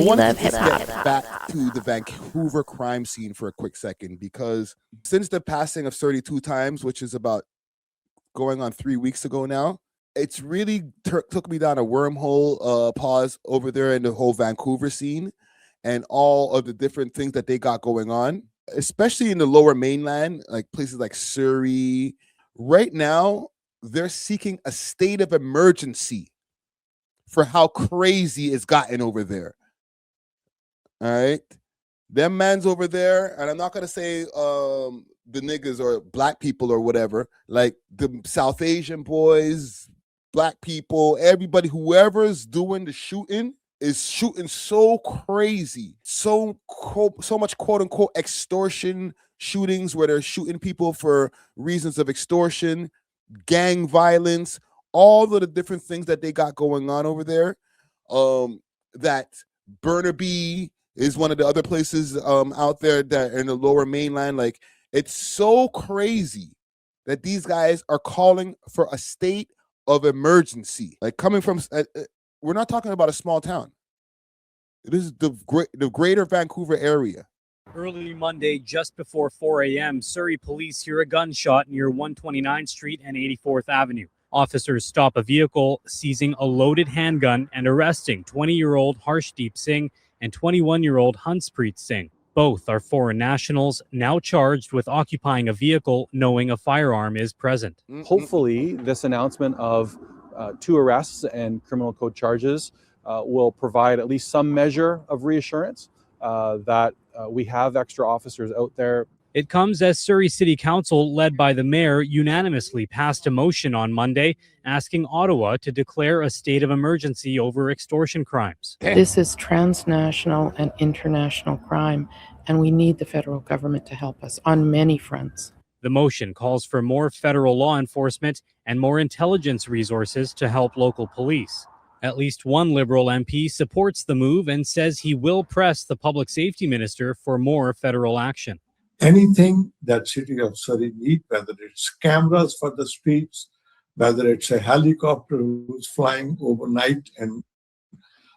wanted to just get back to the Vancouver crime scene for a quick second, because since the passing of Certi2x, which is about going on 3 weeks ago now, it's really took me down a wormhole pause over there in the whole Vancouver scene and all of the different things that they got going on, especially in the lower mainland, like places like Surrey. Right now, they're seeking a state of emergency for how crazy it's gotten over there. All right. Them mans over there, and I'm not gonna say the niggas or black people or whatever, like the South Asian boys, black people, everybody, whoever's doing the shooting is shooting so crazy, so much quote unquote extortion shootings where they're shooting people for reasons of extortion, gang violence, all of the different things that they got going on over there. That Burnaby is one of the other places out there that in the lower mainland. Like, it's so crazy that these guys are calling for a state of emergency. Like, coming from, we're not talking about a small town. This is the greater Vancouver area. Early Monday, just before 4 a.m., Surrey police hear a gunshot near 129th Street and 84th Avenue. Officers stop a vehicle, seizing a loaded handgun and arresting 20-year-old Harshdeep Singh and 21-year-old Hanspreet Singh. Both are foreign nationals, now charged with occupying a vehicle knowing a firearm is present. Hopefully, this announcement of 2 arrests and criminal code charges will provide at least some measure of reassurance that we have extra officers out there. It comes as Surrey City Council, led by the mayor, unanimously passed a motion on Monday asking Ottawa to declare a state of emergency over extortion crimes. This is transnational and international crime, and we need the federal government to help us on many fronts. The motion calls for more federal law enforcement and more intelligence resources to help local police. At least one Liberal MP supports the move and says he will press the public safety minister for more federal action. Anything that city of Surrey need, whether it's cameras for the streets, whether it's a helicopter who's flying overnight and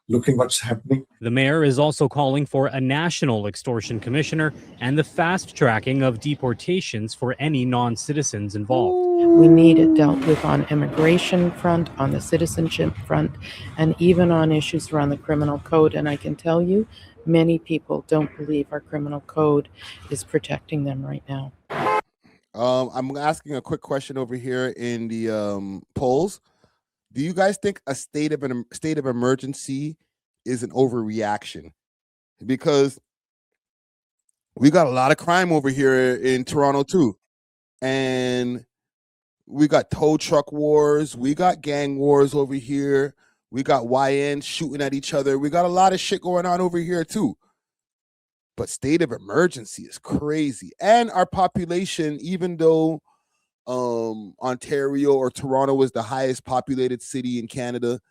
looking what's happening. The mayor is also calling for a national extortion commissioner and the fast tracking of deportations for any non-citizens involved. We need it dealt with on immigration front, on the citizenship front, and even on issues around the criminal code. And I can tell you, many people don't believe our criminal code is protecting them right now. I'm asking a quick question over here in the polls. Do you guys think a state of emergency is an overreaction? Because we got a lot of crime over here in Toronto too, and we got tow truck wars, we got gang wars over here. We got YNs shooting at each other. We got a lot of shit going on over here too. But state of emergency is crazy. And our population, even though Ontario or Toronto is the highest populated city in Canada,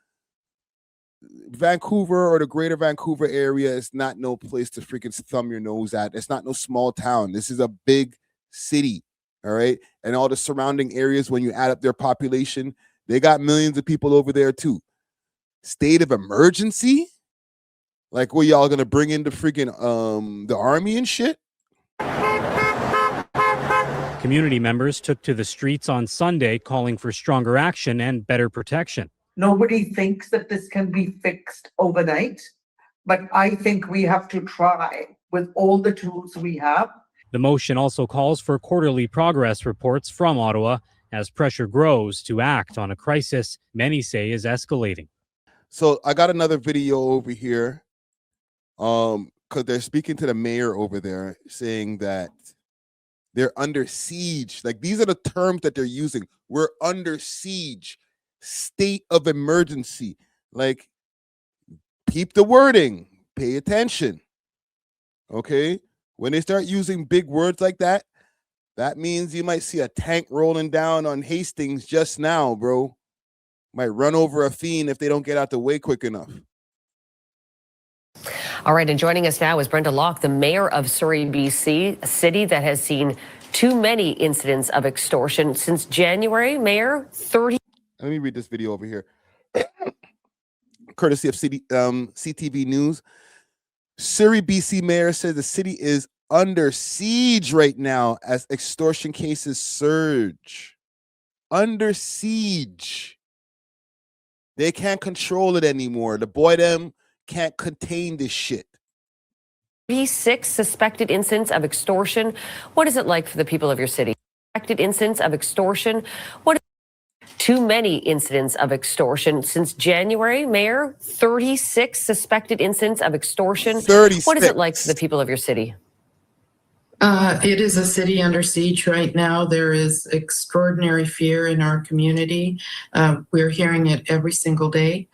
Vancouver or the greater Vancouver area is not no place to freaking thumb your nose at. It's not no small town. This is a big city, all right? And all the surrounding areas, when you add up their population, they got millions of people over there too. State of emergency? Like, what, y'all gonna bring in the freaking the army and shit? Community members took to the streets on Sunday calling for stronger action and better protection. Nobody thinks that this can be fixed overnight, but I think we have to try with all the tools we have. The motion also calls for quarterly progress reports from Ottawa as pressure grows to act on a crisis many say is escalating. So I got another video over here because they're speaking to the mayor over there, saying that they're under siege. Like, these are the terms that they're using. We're under siege, state of emergency. Like, keep the wording, pay attention. Okay? When they start using big words like that, that means you might see a tank rolling down on Hastings just now, bro. Might run over a fiend if they don't get out the way quick enough. All right, and joining us now is Brenda Locke, the mayor of Surrey, BC, a city that has seen too many incidents of extortion since January. Mayor, 30. Let me read this video over here. Courtesy of CTV News. Surrey, BC mayor says the city is under siege right now as extortion cases surge. Under siege. They can't control it anymore. The boy them can't contain this shit. 36 suspected incidents of extortion. What is it like for the people of your city? Suspected incidents of extortion. What? Too many incidents of extortion since January, Mayor. 36 suspected incidents of extortion. 36. What is it like for the people of your city? It is a city under siege right now. There is extraordinary fear in our community. We're hearing it every single day.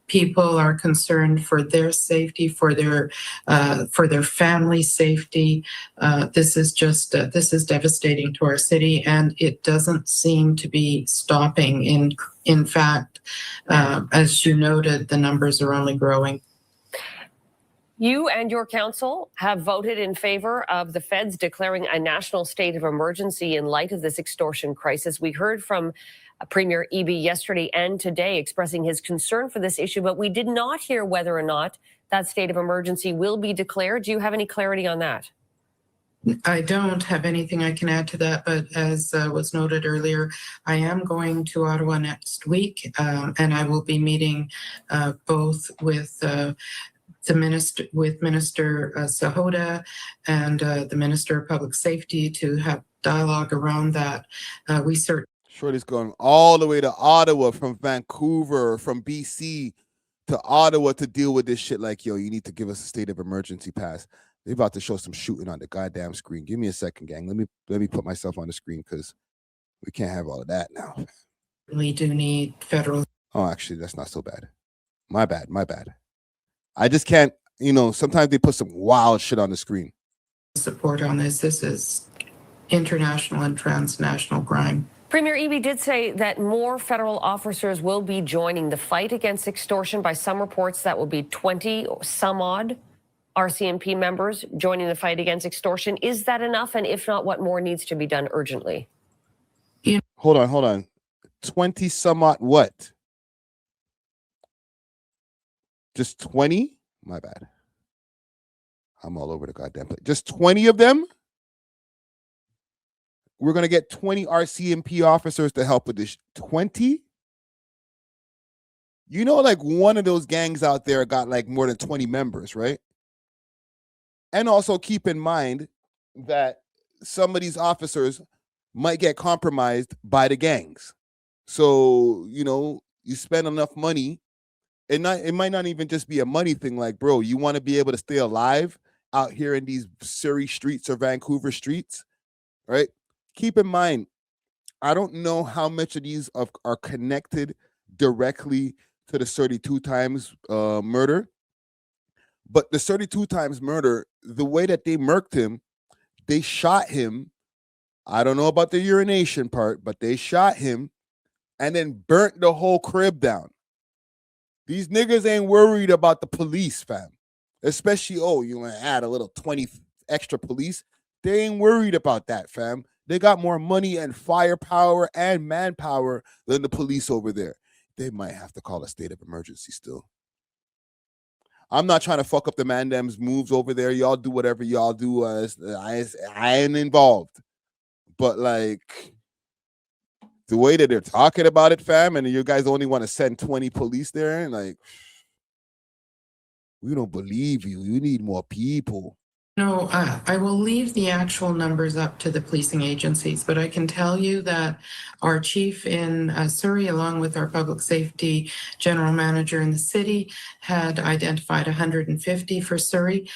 People are concerned for their safety, for their family safety. This is devastating to our city, and it doesn't seem to be stopping. In fact, as you noted, the numbers are only growing. You and your council have voted in favor of the feds declaring a national state of emergency in light of this extortion crisis. We heard from Premier Eby yesterday and today expressing his concern for this issue, but we did not hear whether or not that state of emergency will be declared. Do you have any clarity on that? I don't have anything I can add to that, but as was noted earlier, I am going to Ottawa next week, and I will be meeting both with Minister Sahota and the Minister of Public Safety to have dialogue around that. Shorty's going all the way to Ottawa from Vancouver, from BC to Ottawa to deal with this shit. Like, yo, you need to give us a state of emergency pass. They're about to show some shooting on the goddamn screen. Give me a second, gang. Let me put myself on the screen because we can't have all of that now. We do need federal. Oh, actually, that's not so bad. My bad. I just can't, sometimes they put some wild shit on the screen. Support on this. This is international and transnational crime. Premier Eby did say that more federal officers will be joining the fight against extortion. By some reports, that will be 20 or some odd RCMP members joining the fight against extortion. Is that enough? And if not, what more needs to be done urgently? Hold on. 20 some odd what? Just 20? My bad. I'm all over the goddamn place. Just 20 of them? We're going to get 20 RCMP officers to help with this. 20? Like one of those gangs out there got like more than 20 members, right? And also keep in mind that some of these officers might get compromised by the gangs. So, you spend enough money. It might not even just be a money thing. Like, bro, you want to be able to stay alive out here in these Surrey streets or Vancouver streets, right? Keep in mind, I don't know how much of these are connected directly to the Certi2x murder, but the Certi2x murder, the way that they murked him, they shot him. I don't know about the urination part, but they shot him and then burnt the whole crib down. These niggas ain't worried about the police, fam. Especially, you want to add a little 20 extra police. They ain't worried about that, fam. They got more money and firepower and manpower than the police over there. They might have to call a state of emergency still. I'm not trying to fuck up the mandem's moves over there. Y'all do whatever y'all do. I ain't involved. But like, the way that they're talking about it, fam, and you guys only want to send 20 police there, and like, we don't believe you. You need more people. No, I will leave the actual numbers up to the policing agencies, but I can tell you that our chief in Surrey, along with our public safety general manager in the city, had identified 150 for Surrey.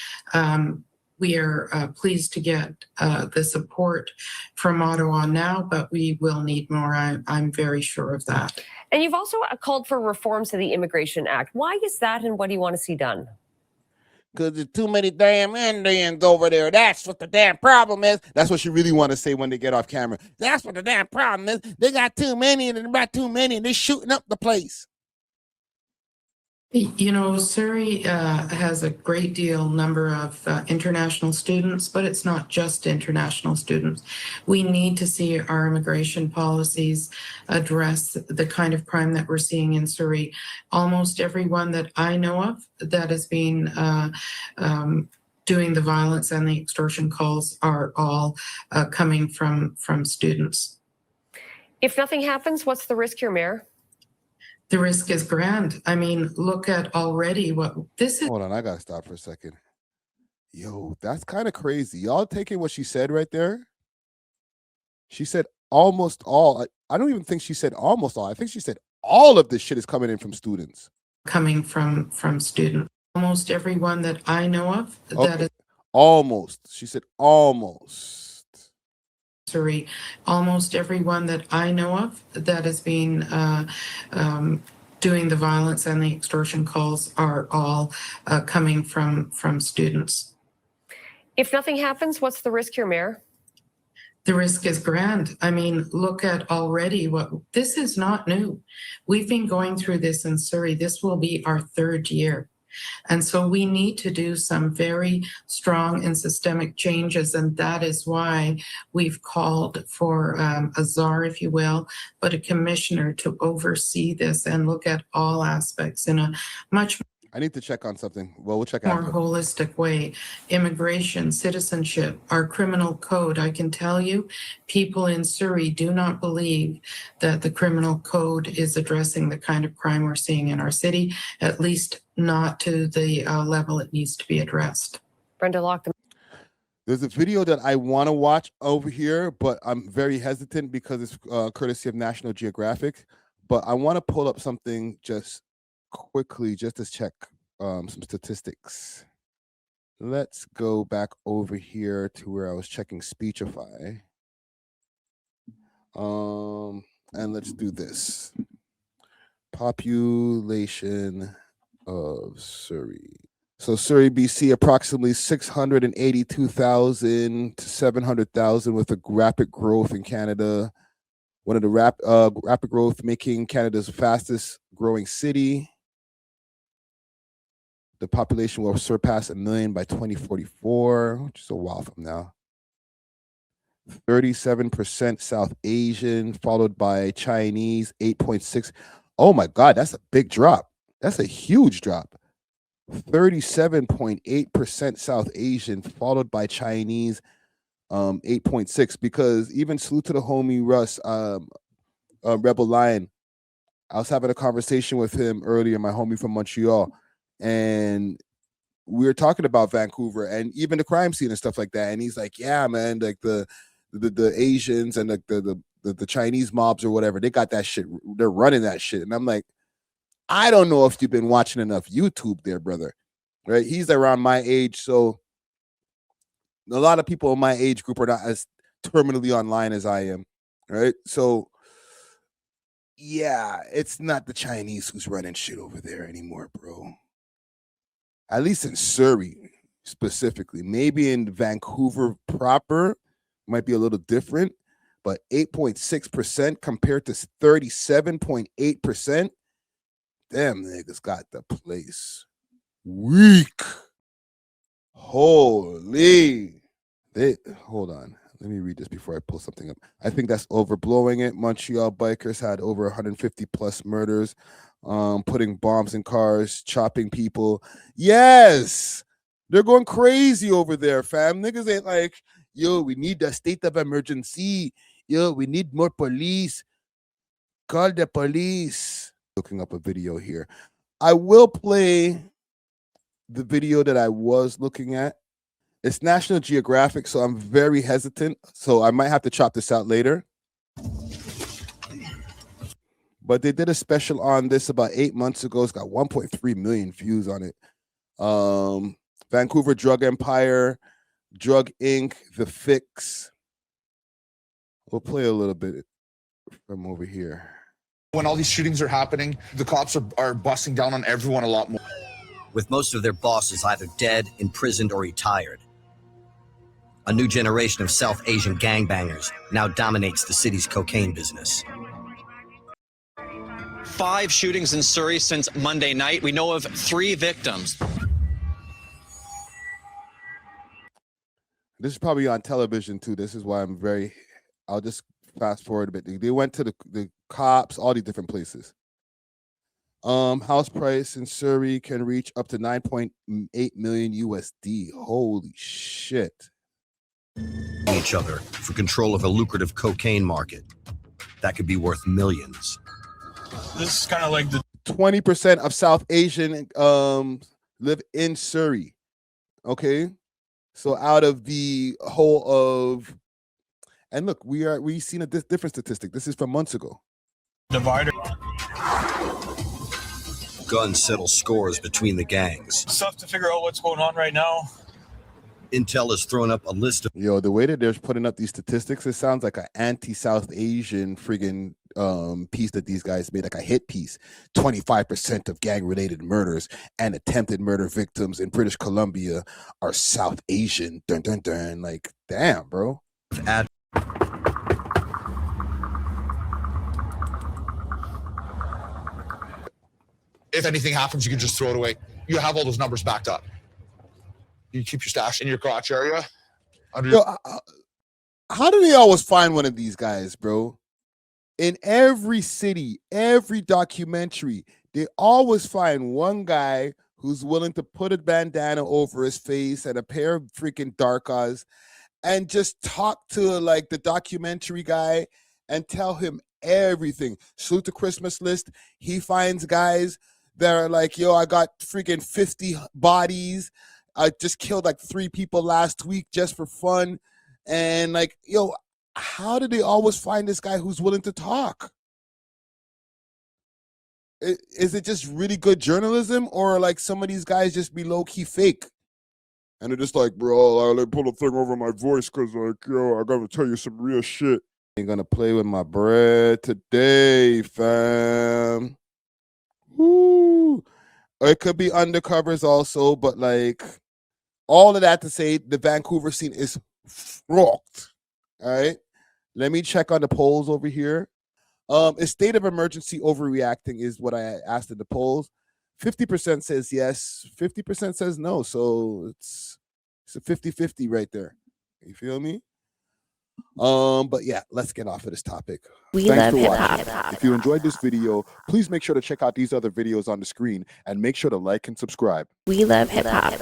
We are pleased to get the support from Ottawa now, but we will need more. I'm very sure of that. And you've also called for reforms to the Immigration Act. Why is that, and what do you want to see done? Because there's too many damn Indians over there. That's what the damn problem is. That's what you really want to say when they get off camera. That's what the damn problem is. They got too many, and they're too many, and they're shooting up the place. You know, Surrey has a great number of international students, but it's not just international students. We need to see our immigration policies address the kind of crime that we're seeing in Surrey. Almost everyone that I know of that has been doing the violence and the extortion calls are all coming from students. If nothing happens, what's the risk here, Mayor? The risk is grand. I mean, look at already what this is. Hold on, I gotta stop for a second. Yo, that's kind of crazy. Y'all taking what she said right there? She said almost all. I don't even think she said almost all. I think she said all of this shit is coming in from students. Coming from students. Almost everyone that I know of that is almost. She said almost. Sorry, almost everyone that I know of that has been doing the violence and the extortion calls are all coming from students. If nothing happens, what's the risk here, Mayor? The risk is grand. I mean, look at already what this is not new. We've been going through this in Surrey. This will be our third year. And so we need to do some very strong and systemic changes. And that is why we've called for a czar, if you will, but a commissioner to oversee this and look at all aspects in a much I need to check on something. Well, we'll check more after. holistic way. Immigration, citizenship, our criminal code. I can tell you, people in Surrey do not believe that the criminal code is addressing the kind of crime we're seeing in our city, at least not to the level it needs to be addressed. Brenda Locke. There's a video that I want to watch over here, but I'm very hesitant because it's courtesy of National Geographic. But I want to pull up something just quickly, just to check some statistics. Let's go back over here to where I was checking Speechify. And let's do this. Population of Surrey. So Surrey, BC, approximately 682,000 to 700,000 with a rapid growth in Canada. One of the rapid growth making Canada's fastest growing city. The population will surpass 1 million by 2044, which is a while from now. 37% South Asian, followed by Chinese, 8.6. Oh my God, that's a big drop. That's a huge drop. 37.8% South Asian, followed by Chinese, 8.6. Because even salute to the homie Russ, Rebel Lion. I was having a conversation with him earlier, my homie from Montreal, and we were talking about Vancouver and even the crime scene and stuff like that. And he's like, "Yeah, man, like the Asians and the Chinese mobs or whatever, they got that shit. They're running that shit." And I'm like, I don't know if you've been watching enough YouTube there, brother. Right? He's around my age, so a lot of people in my age group are not as terminally online as I am. Right? So yeah, it's not the Chinese who's running shit over there anymore, bro. At least in Surrey specifically. Maybe in Vancouver proper might be a little different, but 8.6% compared to 37.8%. Damn, niggas got the place weak. Holy. Hold on. Let me read this before I pull something up. I think that's overblowing it. Montreal bikers had over 150 plus murders, putting bombs in cars, chopping people. Yes, they're going crazy over there, fam. Niggas ain't like, yo, we need a state of emergency. Yo, we need more police. Call the police. Looking up a video here. I will play the video that I was looking at. It's National Geographic, so I'm very hesitant. So I might have to chop this out later. But they did a special on this about 8 months ago. It's got 1.3 million views on it. Vancouver Drug Empire, Drug Inc., The Fix. We'll play a little bit from over here. When all these shootings are happening, the cops are busting down on everyone a lot more. With most of their bosses either dead, imprisoned, or retired. A new generation of South Asian gangbangers now dominates the city's cocaine business. 5 shootings in Surrey since Monday night. We know of 3 victims. This is probably on television too. This is why I'll just fast forward a bit. They went to the cops, all these different places. House price in Surrey can reach up to 9.8 million USD. Holy shit. Each other for control of a lucrative cocaine market that could be worth millions. This is kind of like the 20% of South Asian live in Surrey. Okay. So out of the whole of, and look, we've seen a different statistic. This is from months ago. divider. Guns settle scores between the gangs. It's tough to figure out what's going on right now. Intel has thrown up a list of The way that they're putting up these statistics, it sounds like an anti-South Asian friggin' piece that these guys made, like a hit piece. 25% of gang-related murders and attempted murder victims in British Columbia are South Asian. Dun dun dun. Like, damn, bro. ad If anything happens, you can just throw it away. You have all those numbers backed up. You keep your stash in your crotch area. How do they always find one of these guys, bro? In every city, every documentary, they always find one guy who's willing to put a bandana over his face and a pair of freaking darkas and just talk to like the documentary guy and tell him everything. Salute the Christmas list. He finds guys that are like, yo, I got freaking 50 bodies. I just killed like 3 people last week just for fun. And like, yo, how do they always find this guy who's willing to talk? Is it just really good journalism, or like some of these guys just be low-key fake? And they're just like, bro, I pull a thing over my voice because like, yo, I gotta tell you some real shit. Ain't gonna play with my bread today, fam. Woo. It could be undercovers also, but like all of that to say the Vancouver scene is rocked. All right. Let me check on the polls over here. Is state of emergency overreacting is what I asked in the polls. 50% says yes, 50% says no. So it's a 50-50 right there. You feel me? But yeah, let's get off of this topic. Thanks for watching. If you enjoyed this video, please make sure to check out these other videos on the screen and make sure to like and subscribe. We love hip hop.